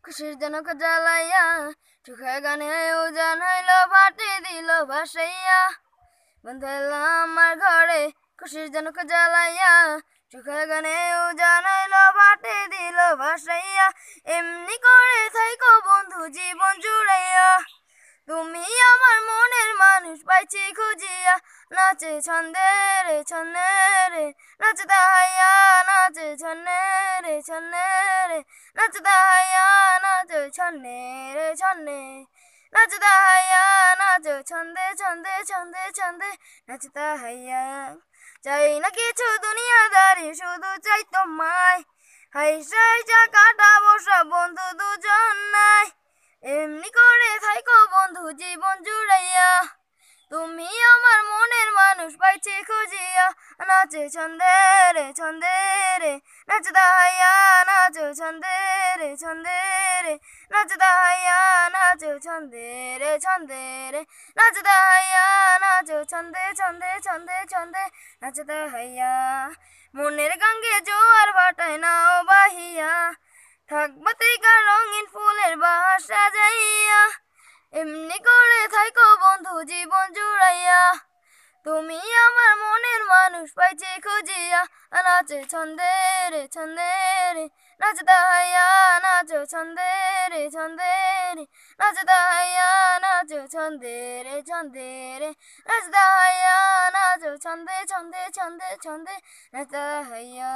খুশির জনক জ্বালাইয়া চোখে গানে উজান হইল ফাটে দিল ভাসাইয়া বন্ধু এলো আমার ঘরে খুশির জনক জ্বালাইয়া চোখে গানে উজান হইল ফাটে দিল ভাসাইয়া এমনি করে থাইকো বন্ধু জীবন জুড়াইয়া তুমি আমার মনের মানুষ পাইছি খুঁজিয়া নাচে ছন্দে রে ছন্দে রে নাচ দাহাইয়া নাচে ছন্দে রে ছন্দে রে নাচ দাহাইয়া নাচ ছন্দে রে ছন্দে নাচ দাহাইয়া নাচ ছন্দে ছন্দে ছন্দে ছন্দে নাচ দাহাইয়া চাই না কিছু দুনিয়াদারি শুধু চাই তোমায় হাইসা হাইসা কাটাবো সব বন্ধু দুজন নাই এমনি করে থাইকো বন্ধু জীবন জুড়াইয়া তুমি আমার মনের মানুষ পাইছি খুঁজিয়া নাচে ছন্দে রে ছন্দে রে নাচ দাহাইয়া নাচ ছন্দে রে ছন্দে রে নাচ দাহাইয়া নাচ ছন্দে রে ছন্দে রে নাচ দাহাইয়া নাচ ছন্দে ছন্দে ছন্দে ছন্দে নাচ দাহাইয়া মনের গঙ্গে জোয়ার ভাটায় নাও বাহিয়া থাকবা তেকা রঙিন ফুলের বাহার সাজাইয়া এমনি করে থাইকো বন্ধু জীবন জুড়াইয়া তুমি আমার মনের মানুষ পাইছি খুঁজিয়া নাচে ছন্দে রে ছন্দে রে নাচ দাহাইয়া নাচ ছন্দে রে ছন্দে রে নাচ দাহাইয়া নাচ ছন্দে রে ছন্দে রে নাচ দাহাইয়া নাচ ছন্দে ছন্দে ছন্দে ছন্দে নাচ দাহাইয়া।